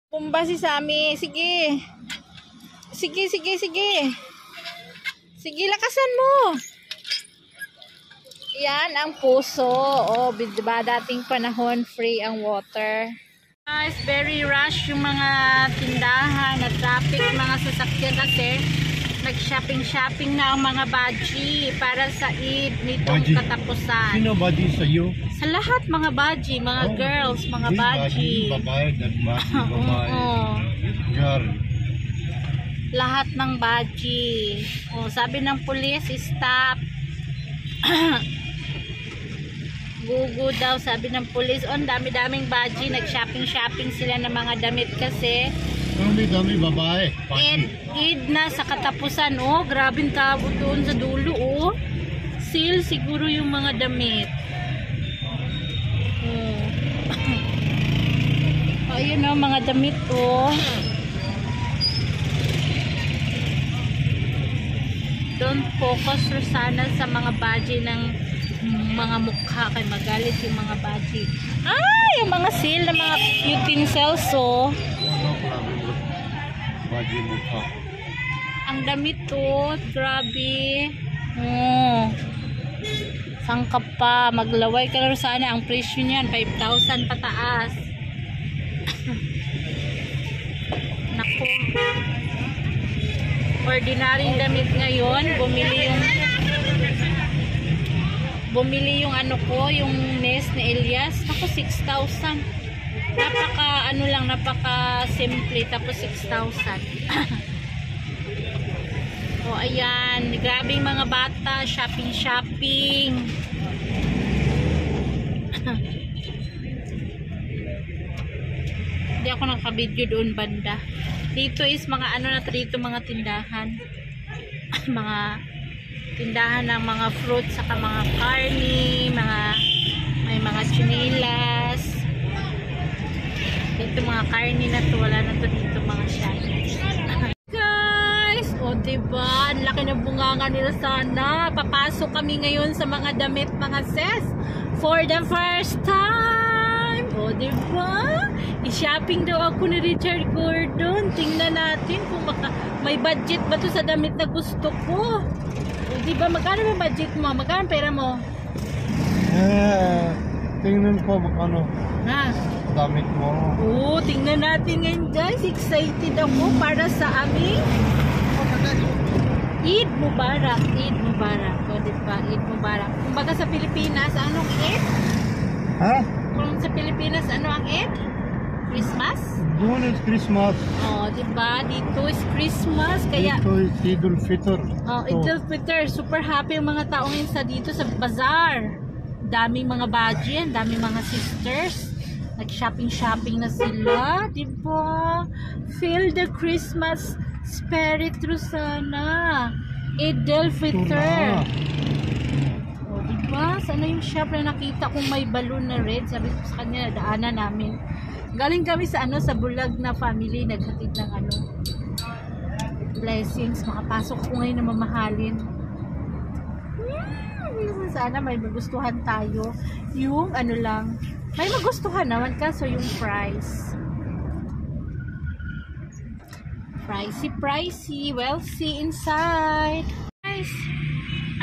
Pumba si Sammy. Sige. Sige, sige, sige. Sige, lakasan mo. Yan ang puso. Oh, diba dating panahon free ang water. Guys, very rush yung mga tindahan at traffic, mga sasakyan kasi nag-shopping na ang mga baji para sa Eid nitong katapusan. Sino baji sa iyo? Sa lahat mga baji, mga girls, mga baji. Babae, babae. Girl. Lahat ng baji. Oh, sabi ng pulis, stop. Gugu daw, sabi ng pulis. On, dami-daming baji. Nag-shopping sila ng mga damit kasi Dami babae. Eid na sa katapusan. Oh, grabing tabo doon sa dulo. Oh, sale siguro yung mga damit. Oh. Ayun oh, mga damit. Oh, don't focus Rosana sa mga baji ng mga mukha kay magalit yung mga baji. Yung mga sale ng mga utensils. So Baji mukha. ang damit to, grabe. Oh, sangkap pa, maglaway ka lang sana. Ang presyo niyan 5,000 pataas. Naku, ordinaryong damit ngayon. Bumili yung ano ko, yung nest ni Elias. Naku, 6,000. Napaka simple, tapos 6,000. O ayan, grabing mga bata, shopping. Hindi ako nakabidyo doon banda. Dito is mga ano na dito, mga tindahan. Mga tindahan ng mga fruits, saka mga karni, may mga chinilas. Dito mga karni na to, wala na to dito mga shiny. Guys, o diba, ang laki ng bunganga nila sana. Papasok kami ngayon sa mga damit, mga sis, for the first time. O diba, i-shopping daw ako ni Richard Gordon. Tingnan natin kung may budget ba to sa damit na gusto ko. O diba, magkano yung budget mo? Magkano pera mo? Tingnan ko magkano. Ha? Damit mo. Oh, tingnan natin ngayon guys. Excited ako para sa aming Eid Mubarak. Eid Mubarak. O, diba? Eid Mubarak. Kumbaga sa Pilipinas, anong Eid? Ha? Kung sa Pilipinas, ano ang Eid? Christmas? Doon is Christmas. O, diba? Dito is Christmas. Kaya, dito is Idul Fitr. oh, Idul Fitr. Super happy yung mga tao ngayon dito sa bazaar. Daming mga baji, daming mga sisters. Nag-shopping na sila, diba? Feel the Christmas spirit, Rosana. Idul Fitr. O, diba? Sana yung shop na nakita kong may balloon na red. Sabi ko sa kanya, daanan namin. Galing kami sa sa bulag na family. Naghatid ng blessings. Makapasok ko ngayon na mamahalin. Sana may magustuhan tayo. Yung lang, may magustuhan naman kaso yung price. Pricey. Well, see inside. Guys,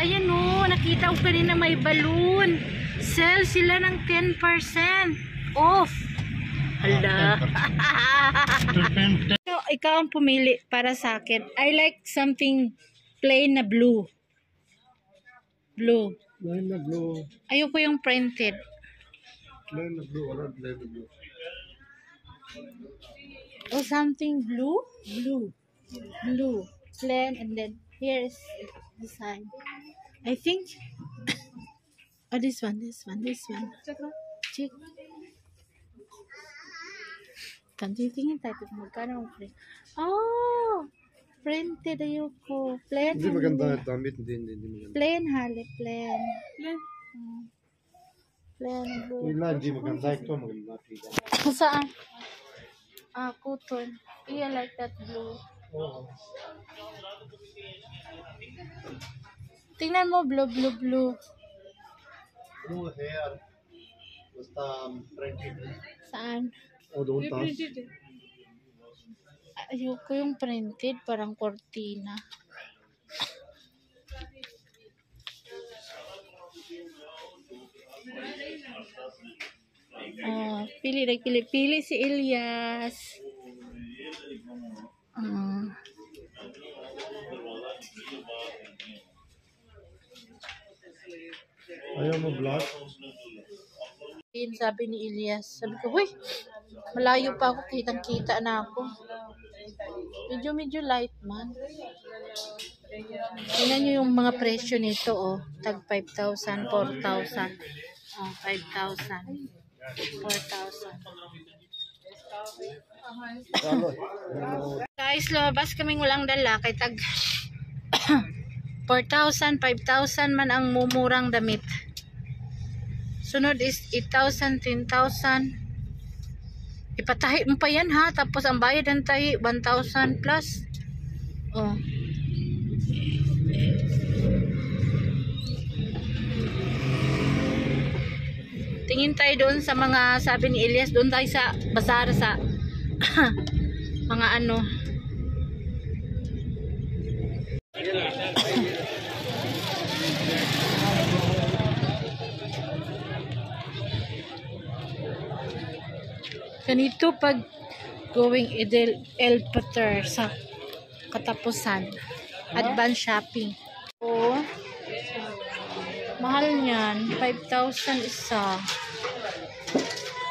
ayan o, nakita ko kanina may balloon. Sell sila ng 10% off. Hala. Ikaw ang pumili para sa akin. I like something plain na blue. Plain na blue. Ayoko yung printed. Plain na blue, wala plain na blue. Oh, something blue. Plain, and then here is design. I think. Oh, this one. Check. Tingin tayo kung magkano ang print. Oh, printed ayoko. Plain. Hindi maganda damit, hindi maganda. Plain. Plain blue. Hindi maganda ito, maganda. Saan? Cotton. I like that blue. Oo. Tingnan mo, blue. Blue hair. Basta printed. Saan? O doon taas. Ayoko yung printed, parang cortina. Pili si Elias. Ayaw mo vlog? Sabi ni Elias, sabi ko, "Uy, malayo pa ako, kitang-kita na ako." Medyo light man. Tingnan nyo yung mga presyo nito, oh. Tag 5,000, 4,000. 5,000. 4,000. Guys, lumabas kaming walang dala kay tag 4,000, 5,000 man ang mumurang damit. Sunod is 8,000, 10,000. Ipatahi mo pa yan ha. Tapos ang bayad ng tahi 1,000 plus. Oh. Tingin tayo doon sa mga, sabi ni Elias, doon tayo sa bazaar sa mga ano. Ganito pag going El Pater sa katapusan. Advance shopping. Oh. Mahal niyan. 5,000 isa.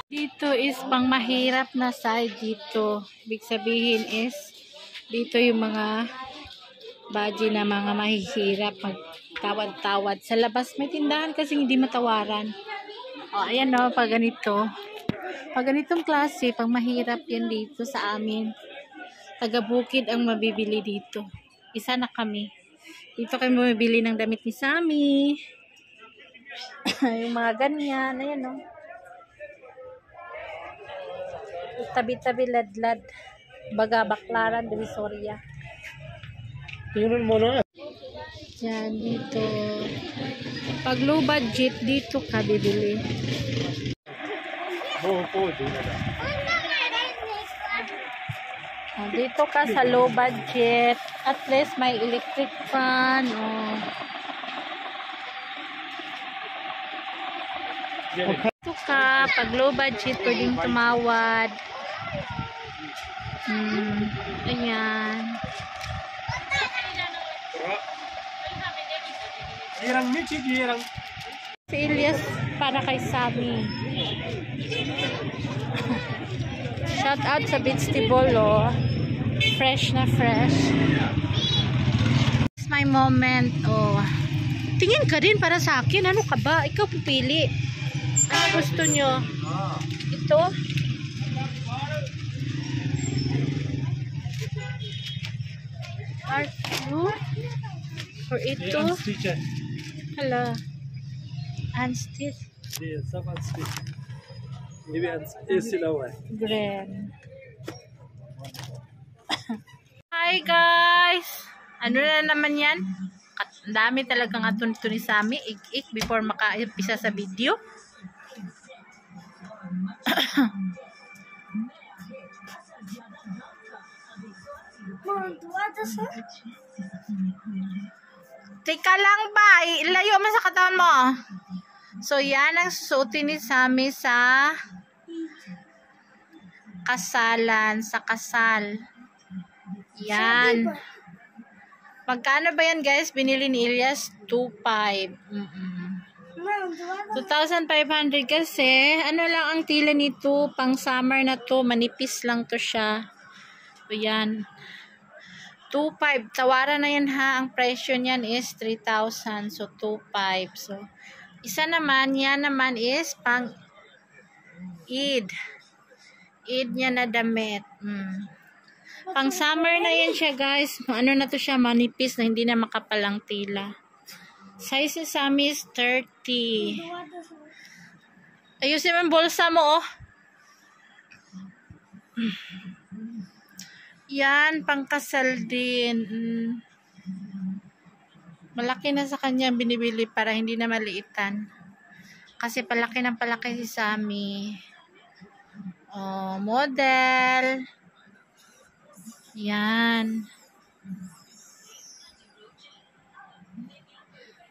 Dito is pang mahirap na side dito. Ibig sabihin is dito yung mga baji na mga mahihirap magtawad-tawad. Sa labas may tindahan kasi hindi matawaran. O, ayan o, pag ganito. Pag ganitong klase, pang mahirap yan dito sa amin. Taga-bukid ang mabibili dito. Isa na kami. Dito kami bumibili ng damit ni Sammy. Yung mga ganyan. Ayan o. Tabi-tabi ladlad. Baga Baklaran, Divisoria. Tingnan mo na. Yan, dito. Pag low budget, dito ka bibili. Dito ka sa low budget. At least may electric fan. Dito ka, pag low budget, pwedeng tumawad. Ayan. Si Elias para kay Sammy. Shout out sa vegetable, oh. Fresh na fresh. It's my moment, oh. Tingin ka din para sa akin. Ano ka ba? Ikaw pupili. Ano gusto nyo? Ito? Part 2? Or ito? Hala. Unstitch. Green. Hi guys! Ano na naman yan? Ang dami talagang atunto ni Sammy. Ik-ik before maka-impisa sa video. Tika lang ba? Ilayo mo sa katawan mo. So, yan ang susuotin ni Sammy sa kasalan, sa kasal. Yan. Magkano ba yan, guys? Binili ni Elias 2,500. 2,500 kasi, ano lang ang tila nito, pang summer na to, manipis lang to siya. So, yan. 2,500. Tawaran na yan ha. Ang presyo niyan is 3,000. So, 2,500. So, isa naman, yan naman is pang Eid. Eid niya na damit. Pang summer na yan siya, guys. Ano na to siya, manipis na hindi na makapalang tila. Size ni Sammy is 30. Ayusin mo yung bulsa mo, oh. Yan, pangkasal din. Malaki na sa kanya binibili para hindi na maliitan. Kasi palaki ng palaki si Sammy. Oh, model. Yan.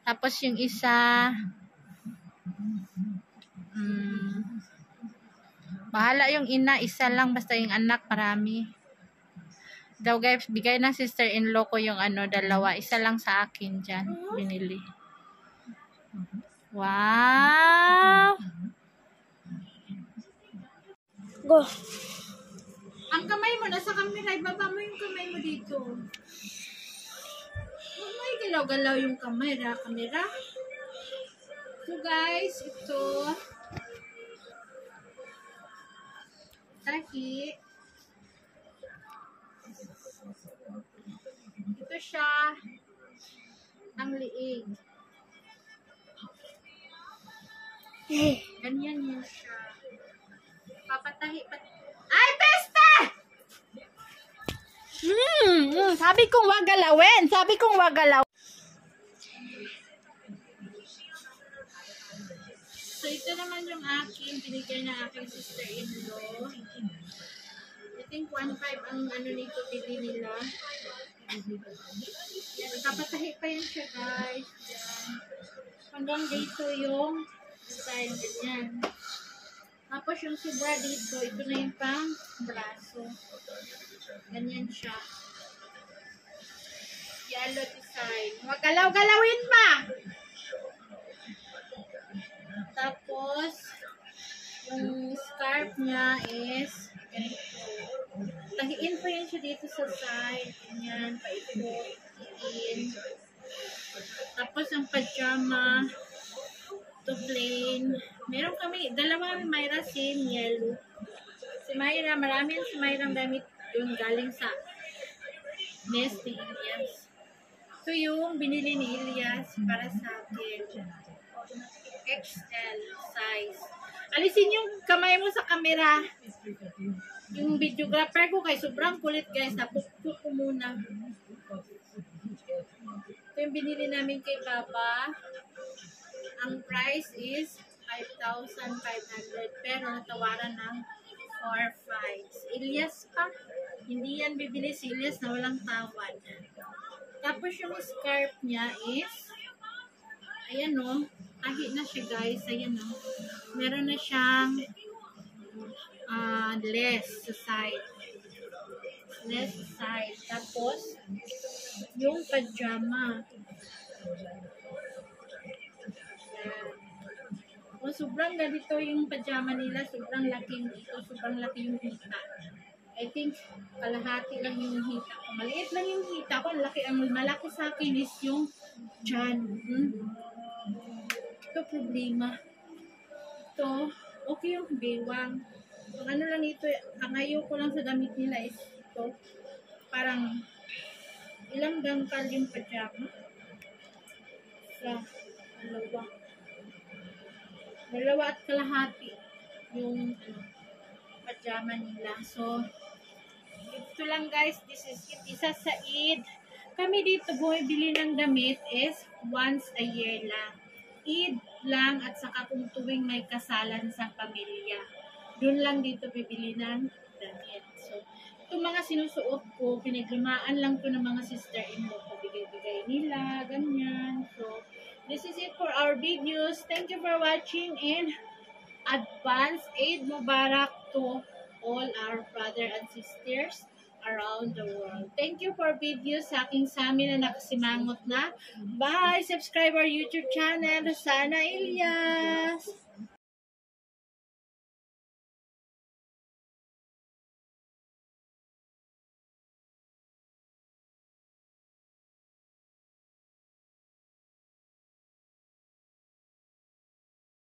Tapos yung isa, bahala yung ina, isa lang, basta yung anak, marami. Daw guys, bigay ng sister-in-law ko yung dalawa. Isa lang sa akin dyan, binili. Wow! Go. Ang kamay mo, nasa camera, ibaba mo yung kamay mo dito. May galaw-galaw yung camera. So guys, ito tahi. Ito siya ang liig. Ganyan yun siya. Papatahi pa. Ay, peste! Sabi kong wag galawin. So, ito naman yung akin. Binigyan na aking sister-in-law. I think 1.5 ang nito bili nila. Yan, kapatahi pa yan siya, guys. Yan. Hanggang dito yung style ganyan. Tapos yung sobra dito, ito na yung pang braso. Ganyan siya. Yellow design. Huwag galaw-galawin pa! Tapos, yung scarf niya is ganito. Tahiin pa yan siya dito sa side. Ganyan, paikot, iin. Tapos, ang pajama, to plain. Meron kami, dalawa Myra same yellow. Si Myra, marami si Myra damit yung galing sa nest ni Elias. So, yung binili ni Elias para sa akin. XL size. Alisin yung kamay mo sa camera. Yung videographer ko kay sobrang kulit guys. Napukpuk ko muna. Ito yung binili namin kay Papa. Ang price is 5,500 pero natawaran ng 4,500. Elias pa. Hindi yan bibili si Elias na walang tawad. Tapos yung scarf niya is ayan o. Tahi na siya guys. Ayan o. Meron na siyang less sa side. Less side. Tapos yung pajama. O, sobrang ganito yung pajama nila. Sobrang laki dito. Sobrang laki yung hita. I think kalahati lang yung hita ko. Maliit lang yung hita ko. Ang malaki sa akin is yung tiyan. Ito problema. Ito, okay yung bewang. Ang ano lang ito, ang ayaw ko lang sa damit nila is ito. Parang ilang dangkal yung pajama. Sa dalawa at kalahati yung pajama nila. So, ito lang guys. This is it. Isa sa Eid. Kami dito bumibili ng damit is once a year lang. Eid lang at saka kung tuwing may kasalan sa pamilya. Doon lang dito bibili ng damit. So, itong mga sinusuot ko, pinaglumaan lang to ng mga sister-in-law ko. Bigay-bigay nila, ganyan. So, this is it for our videos. Thank you for watching and advance Eid Mubarak to all our brother and sisters around the world. Thank you for videos sa aking amin na nakasimangot na. Bye! Subscribe our YouTube channel, Sana Elias!